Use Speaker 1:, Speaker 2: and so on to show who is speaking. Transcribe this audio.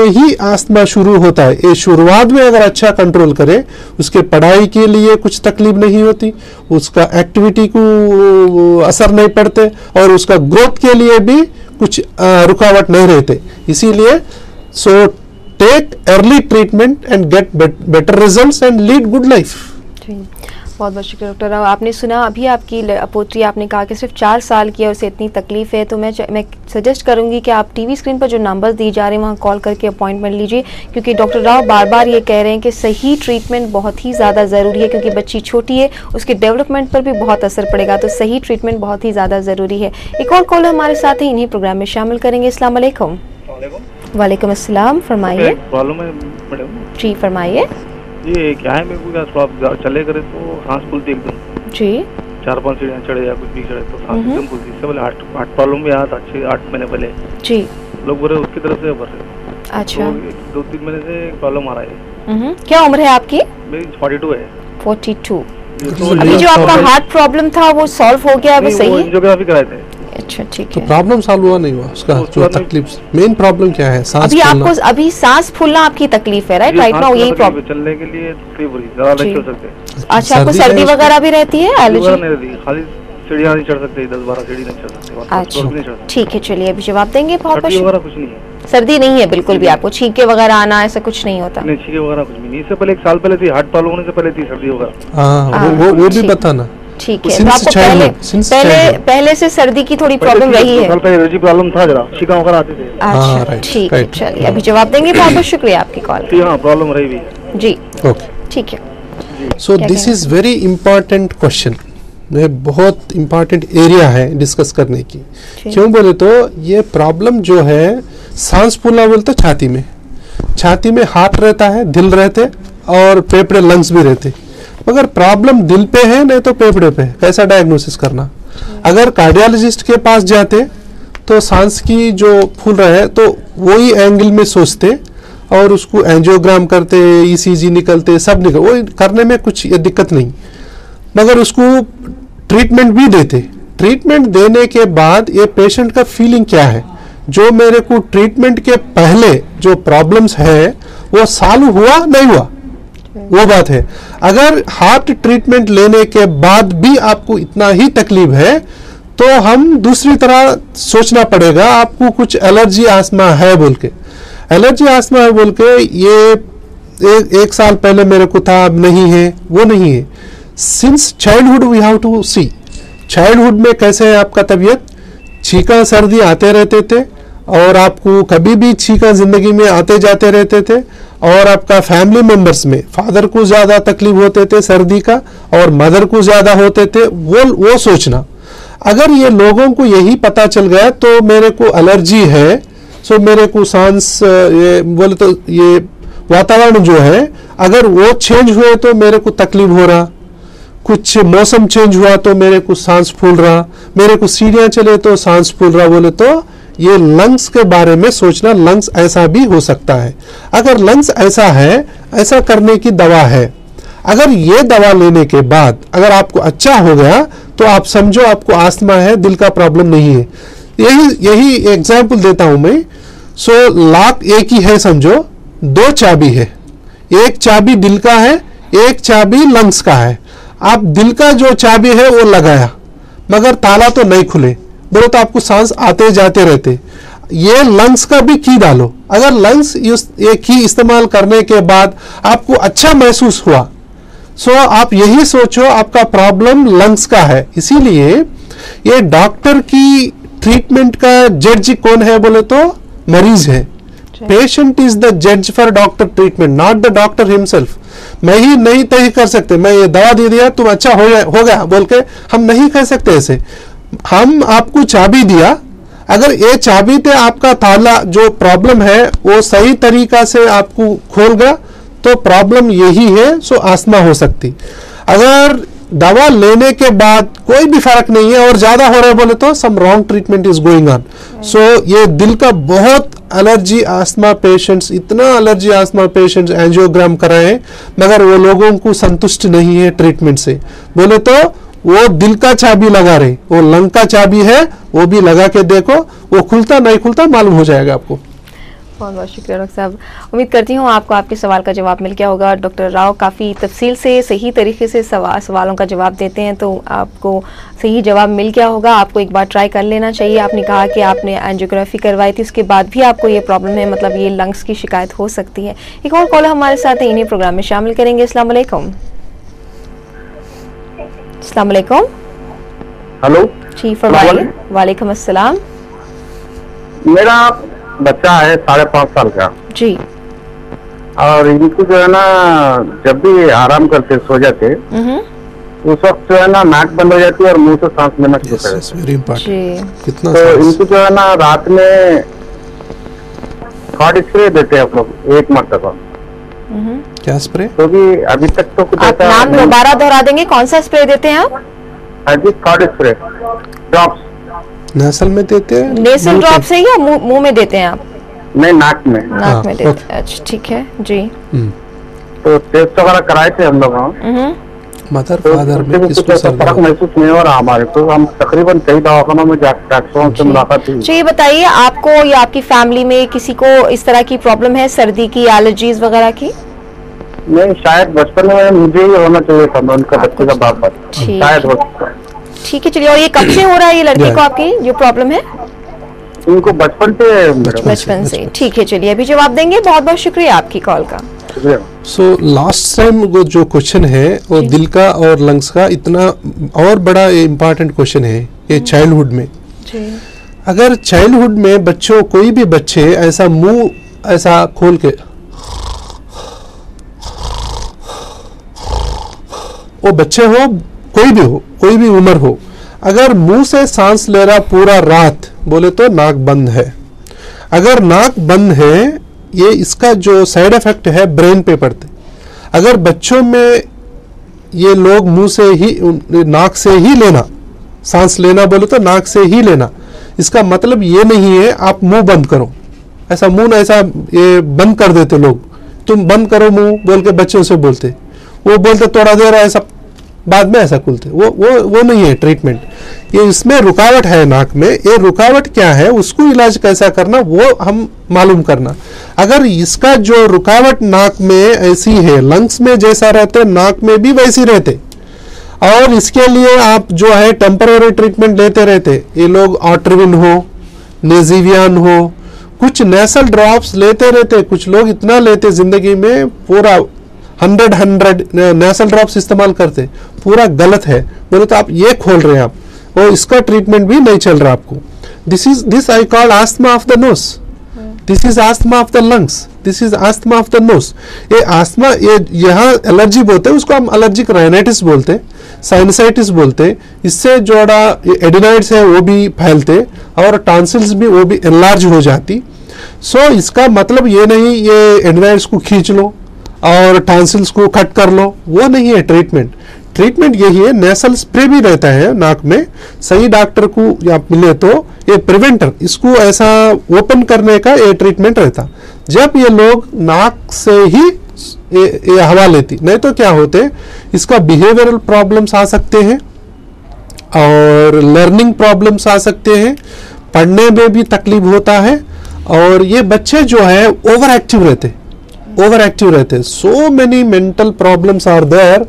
Speaker 1: ही asthma शुरू होता है। ये शुरुआत में अगर अच्छा कंट्रोल करे, उसके पढ़ाई के लिए कुछ तकलीफ नहीं होती, उसका एक्टिविटी को असर नहीं पड़ते और उसका ग्रोथ के लिए भी कुछ रुकावट नहीं रहते। इसीलिए so take early treatment and get better results and lead good life.
Speaker 2: बहुत बहुत शुक्रिया डॉक्टर राव। आपने सुना अभी आपकी पोत्री, आपने कहा कि सिर्फ 4 साल की है, उसे इतनी तकलीफ है, तो मैं सजेस्ट करूंगी कि आप टीवी स्क्रीन पर जो नंबर्स दिए जा रहे हैं वहां कॉल करके अपॉइंटमेंट लीजिए, क्योंकि डॉक्टर राव बार बार ये कह रहे हैं कि सही ट्रीटमेंट बहुत ही ज़्यादा ज़रूरी है, क्योंकि बच्ची छोटी है, उसके डेवलपमेंट पर भी बहुत असर पड़ेगा, तो सही ट्रीटमेंट बहुत ही ज़्यादा ज़रूरी है। एक और कॉलर हमारे साथ ही, इन्हीं प्रोग्राम में शामिल करेंगे। अस्सलाम वालेकुम। वालेकुम अस्सलाम, फरमाइए।
Speaker 3: प्रॉब्लम है मैडम।
Speaker 2: जी फरमाइए।
Speaker 3: ये क्या है, मेरे को चले करे तो सांस फूलती एकदम जी, 4-5 सीढ़ियाँ चढ़े या कुछ भी चढ़े तो सांस एकदम फूलती। इससे पहले हार्ट प्रॉब्लम भी आया था 8 महीने पहले जी, लोग बोल रहे उसकी तरफ से भर रहे। अच्छा, 2-3 महीने से प्रॉब्लम आ रहा है। क्या उम्र है आपकी? मेरी 42 है। 42। अभी जो आपका हार्ट प्रॉब्लम था वो सॉल्व हो गया, वो सही है? एंजियोग्राफी कराए थे। अच्छा ठीक है।
Speaker 1: तो प्रॉब्लम सॉल्व हुआ नहीं हुआ उसका? जो तकलीफ मेन प्रॉब्लम क्या है? सांस
Speaker 2: अभी आपको अभी सांस फूलना आपकी तकलीफ है, राइट? राइट नाउ यही प्रॉब्लम,
Speaker 3: चलने के लिए तकलीफ हो रही है, ज़्यादा नहीं चल सकते।
Speaker 2: अच्छा, आपको सर्दी वगैरह भी रहती है? एलर्जी
Speaker 3: नहीं रहती, खाली सीढ़ियाँ नहीं चढ़ सकते, 10-12 सीढ़ी नहीं चढ़ सकते।
Speaker 2: अच्छा ठीक है, चलिए अभी जवाब देंगे। बहुत
Speaker 3: कुछ नहीं है,
Speaker 2: सर्दी नहीं है बिल्कुल भी, आपको छींके वगैरह आना ऐसा कुछ नहीं होता?
Speaker 3: नहीं, छींके वगैरह कुछ भी नहीं। इससे पहले 1 साल पहले थी, हार्ट प्रॉब्लम होने से पहले थी सर्दी वगैरह।
Speaker 1: हाँ वो भी बताना।
Speaker 2: ठीक है, तो आपको पहले से सर्दी की थोड़ी प्रॉब्लम रही है?
Speaker 3: एलर्जी प्रॉब्लम था, जरा छींका वगैरह आते थे।
Speaker 2: अच्छा ठीक है, चलिए अभी जवाब देंगे। बहुत बहुत शुक्रिया आपकी कॉल।
Speaker 3: हाँ, प्रॉब्लम रही भी
Speaker 2: जी।
Speaker 1: ओके
Speaker 2: ठीक है।
Speaker 1: So this is very important question, बहुत इंपॉर्टेंट एरिया है डिस्कस करने की। क्यों बोले तो ये प्रॉब्लम जो है सांस फूलना बोलते छाती में हार्ट रहता है, दिल रहते और फेफड़े लंग्स भी रहते। अगर प्रॉब्लम दिल पे है नहीं तो फेफड़े पे है, कैसा डायग्नोसिस करना? अगर कार्डियोलॉजिस्ट के पास जाते तो सांस की जो फूल रहा है तो वही एंगल में सोचते और उसको एंजियोग्राम करते, ईसीजी निकलते, सब निकल, वो करने में कुछ ये दिक्कत नहीं, मगर उसको ट्रीटमेंट भी देते। ट्रीटमेंट देने के बाद ये पेशेंट का फीलिंग क्या है, जो मेरे को ट्रीटमेंट के पहले जो प्रॉब्लम्स है वो सॉल्व हुआ नहीं हुआ, वो बात है। अगर हार्ट ट्रीटमेंट लेने के बाद भी आपको इतना ही तकलीफ है तो हम दूसरी तरह सोचना पड़ेगा, आपको कुछ एलर्जी आस्थमा है बोल के। एलर्जी आस्थमा है बोल के ये 1 साल पहले मेरे को था, अब नहीं है, वो नहीं है। Since childhood we have to see, childhood में कैसे है आपका तबीयत, छींका सर्दी आते रहते थे और आपको कभी भी छींका जिंदगी में आते जाते रहते थे, और आपका फैमिली मेंबर्स में फादर को ज्यादा तकलीफ होते थे सर्दी का और मदर को ज्यादा होते थे, वो सोचना। अगर ये लोगों को यही पता चल गया तो मेरे को एलर्जी है, सो मेरे को सांस ये बोले तो ये वातावरण जो है अगर वो चेंज हुए तो मेरे को तकलीफ हो रहा, कुछ मौसम चेंज हुआ तो मेरे को सांस फूल रहा, मेरे को सीढ़ियां चले तो सांस फूल रहा, बोले तो ये लंग्स के बारे में सोचना, लंग्स ऐसा भी हो सकता है। अगर लंग्स ऐसा है, ऐसा करने की दवा है। अगर ये दवा लेने के बाद अगर आपको अच्छा हो गया तो आप समझो आपको आस्थमा है, दिल का प्रॉब्लम नहीं है। यही एग्जाम्पल देता हूं मैं। सो लॉक एक ही है, समझो 2 चाबी है, एक चाबी दिल का है, एक चाबी लंग्स का है। आप दिल का जो चाबी है वो लगाया मगर ताला तो नहीं खुले, बोलो तो आपको सांस आते जाते रहते। ये लंग्स का भी की डालो, अगर लंग्स ये की इस्तेमाल करने के बाद आपको अच्छा महसूस हुआ, सो आप यही सोचो आपका प्रॉब्लम लंग्स का है। इसीलिए ये डॉक्टर की ट्रीटमेंट का जज कौन है बोले तो मरीज है। पेशेंट इज द जज for doctor treatment, not the doctor himself. मैं ही नहीं तय कर सकते, मैं ये दवा दे दिया तुम अच्छा हो गया बोल के हम नहीं कह सकते ऐसे। हम आपको चाबी दिया, अगर ये चाबी से आपका ताला जो प्रॉब्लम है वो सही तरीका से आपको खोल गया तो प्रॉब्लम यही है, सो आस्थमा हो सकती। अगर दवा लेने के बाद कोई भी फर्क नहीं है और ज्यादा हो रहा है बोले तो some wrong treatment is going on. So ये दिल का बहुत एलर्जी आस्थमा पेशेंट्स, इतना एलर्जी आस्थमा पेशेंट्स एंजियोग्राम कराए मगर वो लोगों को संतुष्ट नहीं है ट्रीटमेंट से, बोले तो वो दिल का चाबी लगा रहे, वो लंग का चाबी है वो भी लगा के देखो, वो खुलता नहीं खुलता मालूम हो जाएगा आपको।
Speaker 2: बहुत बहुत शुक्रिया डॉक्टर साहब। उम्मीद करती हूँ आपको आपके सवाल का जवाब मिल गया होगा। डॉक्टर राव काफ़ी तफसील से सही तरीके से सवालों का जवाब देते हैं, तो आपको सही जवाब मिल गया होगा। आपको एक बार ट्राई कर लेना चाहिए। आपने कहा कि आपने एंजियोग्राफी करवाई थी, उसके बाद भी आपको ये प्रॉब्लम है, मतलब ये लंग्स की शिकायत हो सकती है। एक और कॉलर हमारे साथ है, इन्हीं प्रोग्राम में शामिल करेंगे। अस्सलाम वालेकुम। अस्सलाम वालेकुम।
Speaker 4: हेलो
Speaker 2: जी फरमाइए। वालेकुम अस्सलाम।
Speaker 4: मेरा बच्चा है 5.5 साल का
Speaker 2: जी,
Speaker 4: और इनको जो है ना जब भी आराम करते सो जाते उस वक्त जो है ना नाक बंद हो जाती है और मुंह से सांस लेना शुरू कर देते हैं।
Speaker 1: कितना
Speaker 4: तो इनको जो है ना रात में थर्ड स्प्रे देते हैं आप लोग 1 मरतबा।
Speaker 1: क्या स्प्रे?
Speaker 4: तो भी अभी तक तो कुछ
Speaker 2: आप नाम दोबारा दोहरा देंगे, कौन सा स्प्रे देते हैं आप?
Speaker 4: अभी थर्ड स्प्रे ड्रॉप्स
Speaker 1: नेसल में देते हैं?
Speaker 2: नेसल ड्रॉप से या मुंह में देते हैं आप?
Speaker 4: नहीं, नाक में।
Speaker 2: नाक में देते हैं, अच्छा ठीक है जी।
Speaker 4: तो टेस्ट वगैरह कराए थे हम लोग।
Speaker 1: मदर फादर में किसको
Speaker 4: फर्क महसूस नहीं हो रहा हमारे को। हम तकरीबन कई दवाखानों में डॉक्टरों से मुलाकात हुई।
Speaker 2: जी बताइए, आपको या आपकी फैमिली में किसी को इस तरह की प्रॉब्लम है, सर्दी की, एलर्जीज वगैरह की?
Speaker 4: नहीं, शायद बचपन में मुझे ही होना चाहिए था, उनका बच्चे का बाप शायद हो सकता।
Speaker 2: ठीक है, चलिए। और ये कब से हो रहा है ये लड़के को, आपकी जो प्रॉब्लम है?
Speaker 4: इनको
Speaker 2: बचपन से। ठीक है, चलिए अभी जवाब देंगे। बहुत बहुत शुक्रिया आपकी कॉल का।
Speaker 1: सो लास्ट टाइम वो जो क्वेश्चन है वो दिल का और लंग्स का इतना और बड़ा इम्पोर्टेंट क्वेश्चन है ये चाइल्डहुड में। अगर चाइल्डहुड में बच्चों, कोई भी बच्चे ऐसा मुंह ऐसा खोल के वो बच्चे हो, कोई भी उम्र हो, अगर मुंह से सांस ले रहा पूरा रात, बोले तो नाक बंद है। अगर नाक बंद है, ये इसका जो साइड इफेक्ट है ब्रेन पे पड़ते। अगर बच्चों में ये लोग मुंह से ही, नाक से ही लेना, सांस लेना बोले तो नाक से ही लेना, इसका मतलब ये नहीं है आप मुंह बंद करो। ऐसा मुंह ऐसा ये बंद कर देते लोग, तुम बंद करो मुंह बोल के बच्चों से बोलते, वो बोलते थोड़ा देर ऐसा, बाद में ऐसा खुलते। वो नहीं है ट्रीटमेंट। ये इसमें रुकावट है नाक में, ये रुकावट क्या है, उसको इलाज कैसा करना वो हम मालूम करना। अगर इसका जो रुकावट नाक में ऐसी है, लंग्स में जैसा रहते नाक में भी वैसी रहते, और इसके लिए आप जो है टेम्पररी ट्रीटमेंट लेते रहते, ये लोग ऑट्रिविन हो, नेजिवियन हो, कुछ नेसल ड्रॉप्स लेते रहते, कुछ लोग इतना लेते जिंदगी में पूरा 100 नेसल ड्रॉप्स इस्तेमाल करते, पूरा गलत है। बोले तो आप ये खोल रहे हैं आप, और इसका ट्रीटमेंट भी नहीं चल रहा आपको। This I call asthma of the nose, this is asthma of the lungs, this is asthma of the nose. ये आस्थमा, ये यहाँ एलर्जी बोलते हैं, उसको हम एलर्जिक राइनाइटिस बोलते, साइनसाइटिस बोलते। इससे जोड़ा एडिनाइड्स है वो भी फैलते, और टॉन्सिल्स भी वो भी एनलार्ज हो जाती। सो इसका मतलब ये नहीं ये एडिनाइड्स को खींच लो और टॉन्सिल्स को कट कर लो, वो नहीं है ट्रीटमेंट। ट्रीटमेंट यही है, नेसल स्प्रे भी रहता है नाक में, सही डॉक्टर को या मिले तो ये प्रिवेंटर, इसको ऐसा ओपन करने का ये ट्रीटमेंट रहता। जब ये लोग नाक से ही ये हवा लेती, नहीं तो क्या होते, इसका बिहेवियरल प्रॉब्लम्स आ सकते हैं और लर्निंग प्रॉब्लम्स आ सकते हैं, पढ़ने में भी तकलीफ होता है, और ये बच्चे जो है ओवर एक्टिव रहते। So many mental problems are there